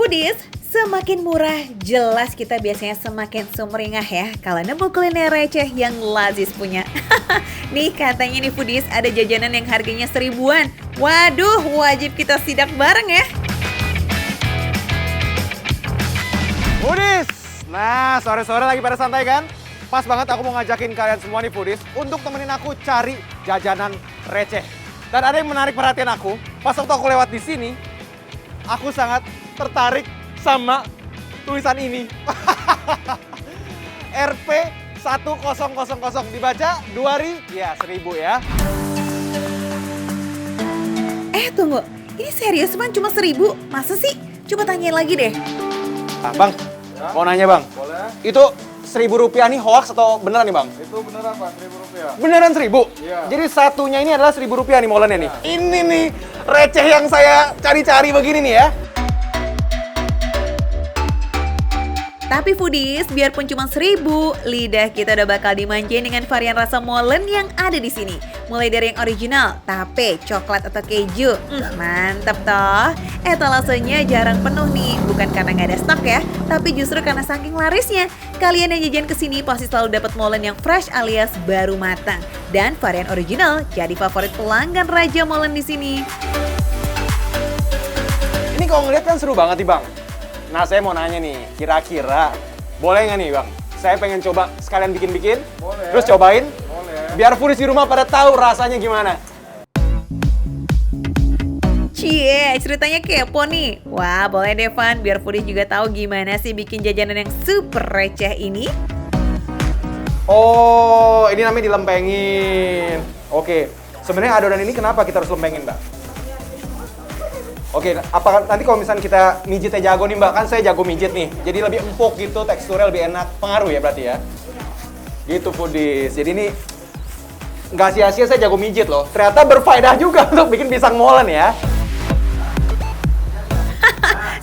Foodies, semakin murah, jelas kita biasanya semakin sumringah ya kalau nemu kuliner receh yang lazis punya. Nih katanya nih Foodies, ada jajanan yang harganya seribuan. Waduh, wajib kita sidak bareng ya. Foodies! Nah, sore-sore lagi pada santai kan? Pas banget aku mau ngajakin kalian semua nih Foodies untuk temenin aku cari jajanan receh. Dan ada yang menarik perhatian aku, pas waktu aku lewat di sini, aku sangat tertarik sama tulisan ini. RP 1000 dibaca 2000 ya 1000 ya. Tunggu, ini serius Bang cuma 1000? Masa sih? Coba tanyain lagi deh. Bang, mau nanya Bang. Boleh. Itu 1000 rupiah nih hoax atau beneran nih Bang? Itu beneran Pak, 1000 rupiah. Beneran 1000? Iya. Jadi satunya ini adalah 1000 rupiah nih molennya nih. Ini nih receh yang saya cari-cari begini nih ya. Tapi Foodies, biarpun cuma 1000, lidah kita udah bakal dimanjain dengan varian rasa molen yang ada di sini. Mulai dari yang original, tape, coklat atau keju. Mantap toh. Etalasenya jarang penuh nih, bukan karena nggak ada stok ya, tapi justru karena saking larisnya. Kalian yang jajan kesini pasti selalu dapat molen yang fresh alias baru matang. Dan varian original jadi favorit pelanggan Raja Molen di sini. Ini kalau ngeliat kan seru banget nih Bang. Nah saya mau nanya nih, kira-kira boleh nggak nih Bang? Saya pengen coba sekalian bikin-bikin, Boleh. terus cobain, Boleh. biar Foodies di rumah pada tahu rasanya gimana. Cie, ceritanya kepo nih. Wah, boleh deh Van, biar Foodies juga tahu gimana sih bikin jajanan yang super receh ini. Oh, ini namanya dilempengin. Oke, sebenarnya adonan ini kenapa kita harus lempengin Mbak? Oke, apakah nanti kalau misalnya kita mijitnya jago nih Mbak, kan saya jago mijit nih, jadi lebih empuk gitu, teksturnya lebih enak, pengaruh ya berarti ya? Gitu Foodies, jadi ini nggak sia-sia saya jago mijit loh, ternyata berfaedah juga untuk bikin pisang molen ya.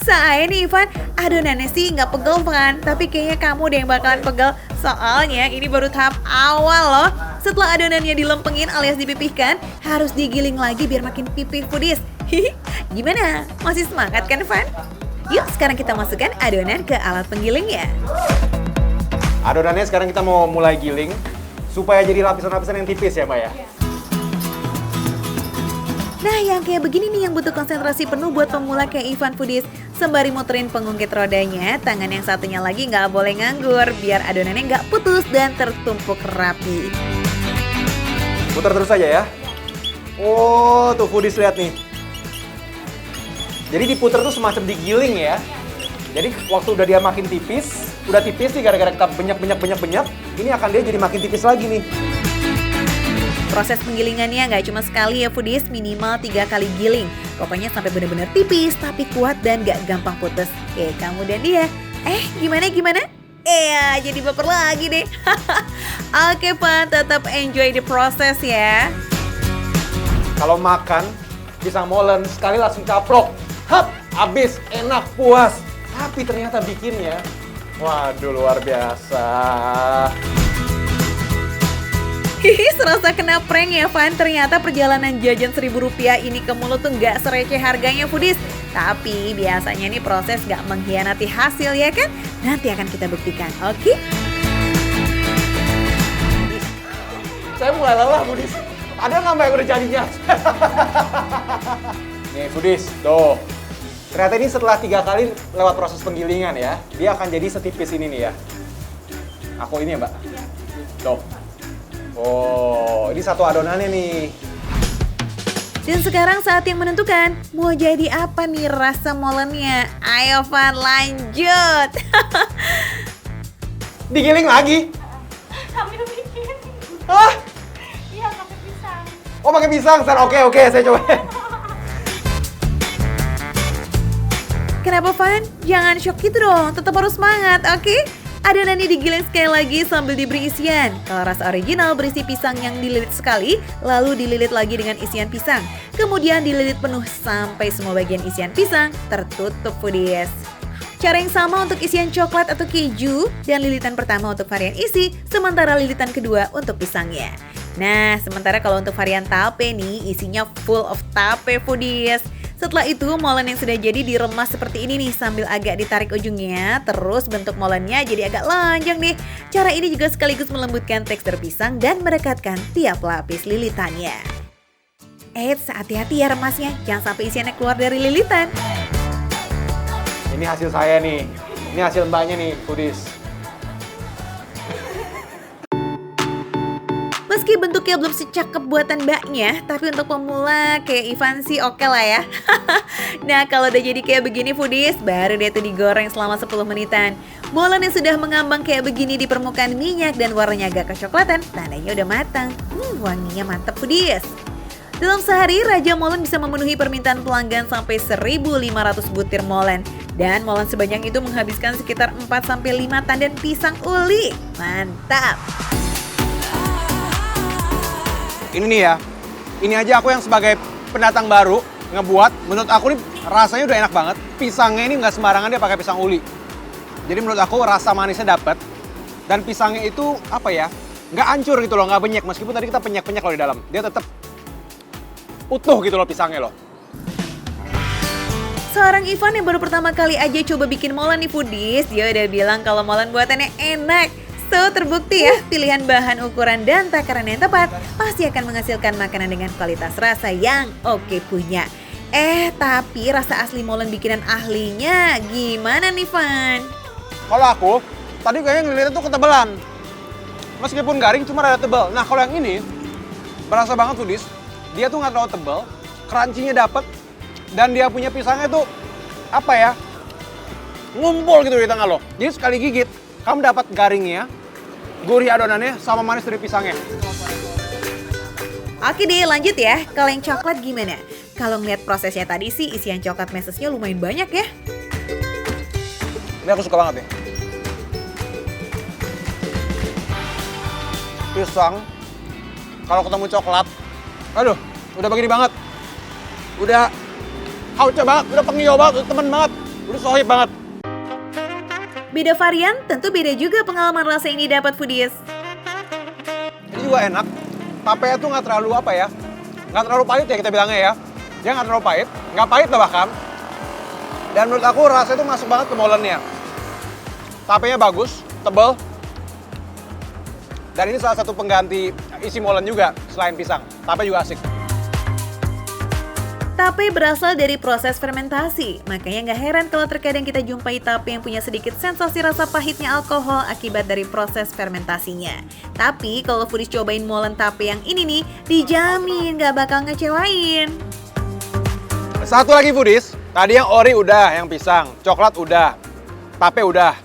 Saya nih Ivan, adonannya sih nggak pegel Van, tapi kayaknya kamu deh yang bakalan pegel. Soalnya ini baru tahap awal loh. Setelah adonannya dilempengin alias dipipihkan, harus digiling lagi biar makin pipih Foodies. Gimana? Masih semangat kan Van? Yuk sekarang kita masukkan adonan ke alat penggilingnya. Adonannya sekarang kita mau mulai giling, supaya jadi lapisan-lapisan yang tipis ya Mbak ya? Nah yang kayak begini nih yang butuh konsentrasi penuh buat pemula kayak Ivan Foodies. Sembari muterin pengungkit rodanya, tangan yang satunya lagi nggak boleh nganggur biar adonannya nggak putus dan tertumpuk rapi. Putar terus aja ya. Oh, tuh Foodies lihat nih. Jadi diputer tuh semacam digiling ya. Jadi waktu udah dia makin tipis, udah tipis nih gara-gara kita banyak, ini akan dia jadi makin tipis lagi nih. Proses penggilingannya nggak cuma sekali ya Foodies, minimal 3 kali giling. Pokoknya sampai benar-benar tipis tapi kuat dan nggak gampang putus. Kayak kamu dan dia. Gimana? Jadi baper lagi deh. Oke Pan, tetap enjoy the process ya. Kalau makan pisang molen sekali langsung caplok. Hap, habis, enak, puas. Tapi ternyata bikinnya, waduh luar biasa. Serasa kena prank ya Van. Ternyata perjalanan jajan 1000 rupiah ini ke mulut tuh nggak sereceh harganya Foodies. Tapi biasanya nih proses nggak mengkhianati hasil ya kan? Nanti akan kita buktikan, oke? Saya mulai lelah Foodies. Ada nggak Mbak yang udah jadinya? Nih Foodies, tuh. Ternyata ini setelah 3 kali lewat proses penggilingan ya, dia akan jadi setipis ini nih ya. Aku ini ya Mbak? Tuh. Oh, ini satu adonannya nih. Dan sekarang saat yang menentukan, mau jadi apa nih rasa molennya? Ayo Van, lanjut! Digiling lagi? Sambil bikin. Hah? Iya, pakai pisang. Oh pakai pisang, oke, saya coba. Kenapa Van? Jangan shock gitu dong, tetap harus semangat, oke? Adonannya digiling sekali lagi sambil diberi isian. Kalau rasa original berisi pisang yang dililit sekali, lalu dililit lagi dengan isian pisang. Kemudian dililit penuh sampai semua bagian isian pisang tertutup Foodies. Cara yang sama untuk isian coklat atau keju, dan lilitan pertama untuk varian isi, sementara lilitan kedua untuk pisangnya. Nah, sementara kalau untuk varian tape nih, isinya full of tape Foodies. Setelah itu, molen yang sudah jadi diremas seperti ini nih sambil agak ditarik ujungnya. Terus bentuk molennya jadi agak lonjong nih. Cara ini juga sekaligus melembutkan tekstur pisang dan merekatkan tiap lapis lilitannya. Eits, hati-hati ya remasnya, jangan sampai isiannya keluar dari lilitan. Ini hasil saya nih. Ini hasil mbaknya nih, foodies. Meski bentuknya belum secakep buatan mbaknya, tapi untuk pemula kayak Ivan sih oke lah ya. Nah, kalau udah jadi kayak begini foodies, baru deh tuh digoreng selama 10 menitan. Molen yang sudah mengambang kayak begini di permukaan minyak dan warnanya agak kecoklatan, tandanya udah matang. Wanginya mantep foodies. Dalam sehari, Raja Molen bisa memenuhi permintaan pelanggan sampai 1.500 butir molen. Dan molen sebanyak itu menghabiskan sekitar 4-5 tandan pisang uli. Mantap! Ini nih ya, ini aja aku yang sebagai pendatang baru ngebuat, menurut aku nih rasanya udah enak banget. Pisangnya ini nggak sembarangan dia pakai pisang uli. Jadi menurut aku rasa manisnya dapet, dan pisangnya itu apa ya, nggak hancur gitu loh, nggak benyek. Meskipun tadi kita penyak-penyak loh di dalam, dia tetap utuh gitu loh pisangnya loh. Seorang Ivan yang baru pertama kali aja coba bikin molen nih foodies, dia udah bilang kalau molen buatannya enak. So, terbukti ya, pilihan bahan, ukuran, dan takaran yang tepat pasti akan menghasilkan makanan dengan kualitas rasa yang oke punya. Tapi rasa asli molen bikinan ahlinya gimana nih, Van? Kalau aku, tadi kayaknya ngeliatnya tuh ketebalan. Meskipun garing, cuma rada tebal. Nah, kalau yang ini, berasa banget foodies. Dia tuh nggak terlalu tebal, crunchy-nya dapet, dan dia punya pisangnya tuh, apa ya, ngumpul gitu di tengah lo. Jadi sekali gigit, kamu dapat garingnya, gurih adonannya, sama manis dari pisangnya. Oke deh, lanjut ya. Kalau yang coklat gimana? Kalau ngeliat prosesnya tadi sih, isian coklat mesesnya lumayan banyak ya. Ini aku suka banget nih. Pisang, kalau ketemu coklat, aduh, udah begini banget. Udah hauce banget, udah pengiyo banget, udah temen banget, udah sohib banget. Beda varian, tentu beda juga pengalaman rasa yang didapat foodies. Ini juga enak, tapenya tuh nggak terlalu apa ya, nggak terlalu pahit ya kita bilangnya ya. Dia nggak terlalu pahit, nggak pahit lah bahkan. Dan menurut aku rasanya tuh masuk banget ke molennya. Tapenya bagus, tebal. Dan ini salah satu pengganti isi molen juga selain pisang. Tape juga asik. Tape berasal dari proses fermentasi, makanya nggak heran kalau terkadang kita jumpai tape yang punya sedikit sensasi rasa pahitnya alkohol akibat dari proses fermentasinya. Tapi kalau foodies cobain molen tape yang ini nih, dijamin nggak bakal ngecewain. Satu lagi foodies, tadi yang ori udah, yang pisang, coklat udah, tape udah.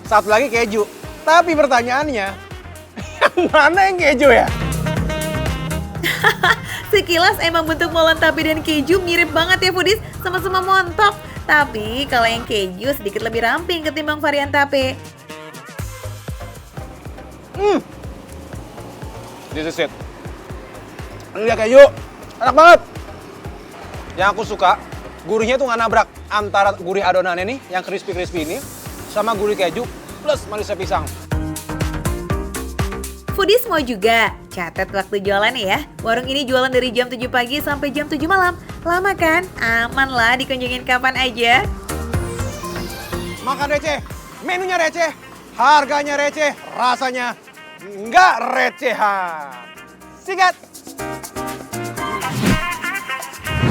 Satu lagi keju. Tapi pertanyaannya, yang mana yang keju ya? Sekilas emang bentuk molen tape dan keju mirip banget ya foodies, sama-sama montok. Tapi kalau yang keju sedikit lebih ramping ketimbang varian tape. This is it. Ini dia keju, enak banget. Yang aku suka, gurihnya tuh nggak nabrak antara gurih adonannya nih, yang crispy-crispy ini, sama gurih keju plus manisnya pisang. Foodies mau juga? Catat waktu jualan ya. Warung ini jualan dari jam 7 pagi sampai jam 7 malam. Lama kan? Aman lah dikunjungin kapan aja. Makan receh, menunya receh, harganya receh, rasanya nggak recehan. Sikat!